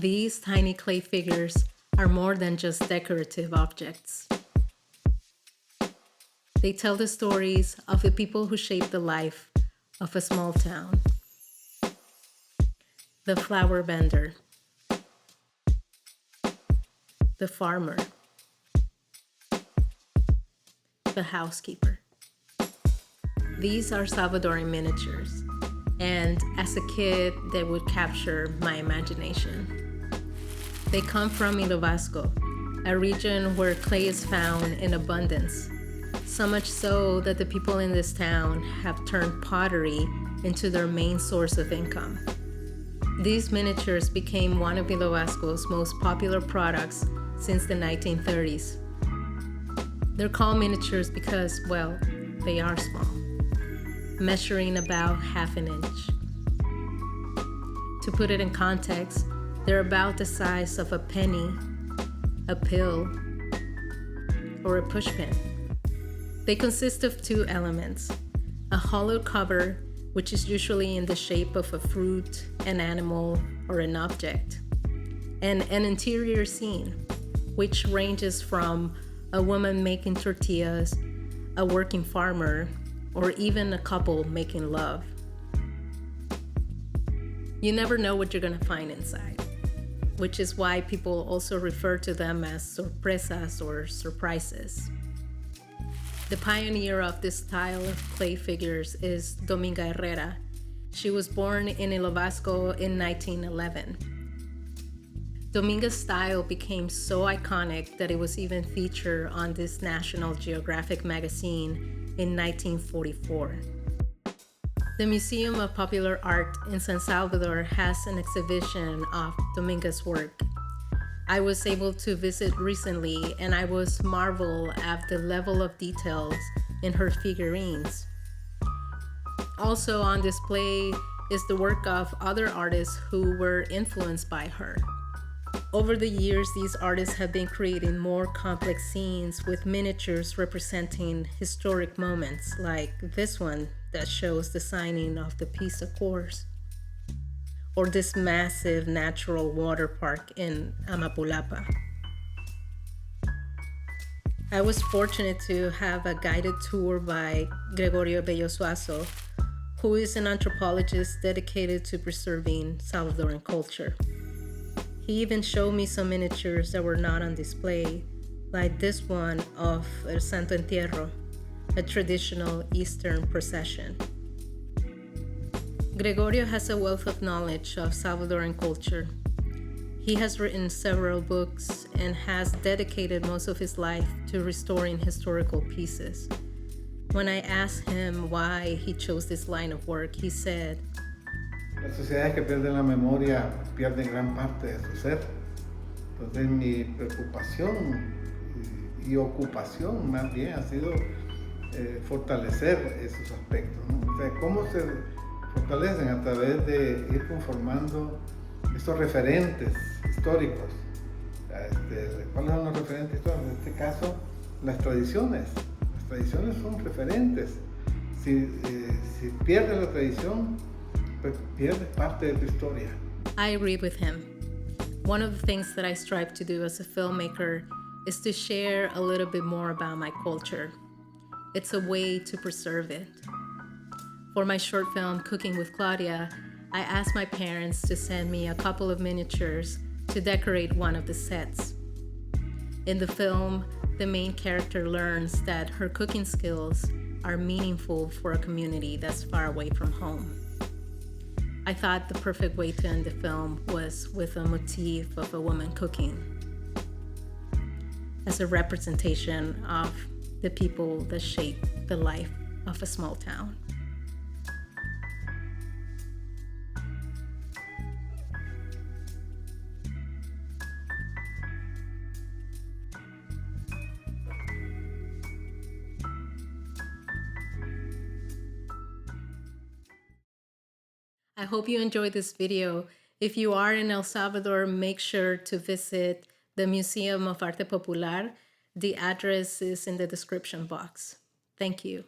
These tiny clay figures are more than just decorative objects. They tell the stories of the people who shaped the life of a small town. The flower vendor, the farmer, the housekeeper. These are Salvadoran miniatures, and as a kid, they would capture my imagination. They come from Ilovasco, a region where clay is found in abundance, so much so that the people in this town have turned pottery into their main source of income. These miniatures became one of Ilovasco's most popular products since the 1930s. They're called miniatures because, well, they are small, measuring about half an inch. To put it in context, they're about the size of a penny, a pill, or a pushpin. They consist of two elements: a hollow cover, which is usually in the shape of a fruit, an animal, or an object, and an interior scene, which ranges from a woman making tortillas, a working farmer, or even a couple making love. You never know what you're gonna find inside, which is why people also refer to them as sorpresas or surprises. The pioneer of this style of clay figures is Dominga Herrera. She was born in Ilovasco in 1911. Dominga's style became so iconic that it was even featured on this National Geographic magazine in 1944. The Museum of Popular Art in San Salvador has an exhibition of Dominga's work. I was able to visit recently, and I was marveled at the level of details in her figurines. Also on display is the work of other artists who were influenced by her. Over the years, these artists have been creating more complex scenes with miniatures representing historic moments, like this one that shows the signing of the Peace Accords, or this massive natural water park in Amapulapa. I was fortunate to have a guided tour by Gregorio Bello-Suazo, who is an anthropologist dedicated to preserving Salvadoran culture. He even showed me some miniatures that were not on display, like this one of El Santo Entierro, a traditional Eastern procession. Gregorio has a wealth of knowledge of Salvadoran culture. He has written several books and has dedicated most of his life to restoring historical pieces. When I asked him why he chose this line of work, he said, Las sociedades que pierden la memoria pierden gran parte de su ser. Entonces mi preocupación y ocupación más bien ha sido fortalecer esos aspectos, ¿no? O sea, ¿cómo se fortalecen? A través de ir conformando estos referentes históricos. ¿Cuáles son los referentes históricos? En este caso, las tradiciones. Las tradiciones son referentes. Si pierdes la tradición, pues pierdes parte de tu historia. I agree with him. One of the things that I strive to do as a filmmaker is to share a little bit more about my culture. It's a way to preserve it. For my short film, Cooking with Claudia, I asked my parents to send me a couple of miniatures to decorate one of the sets. In the film, the main character learns that her cooking skills are meaningful for a community that's far away from home. I thought the perfect way to end the film was with a motif of a woman cooking as a representation of the people that shape the life of a small town. I hope you enjoyed this video. If you are in El Salvador, make sure to visit the Museum of Arte Popular. The address is in the description box. Thank you.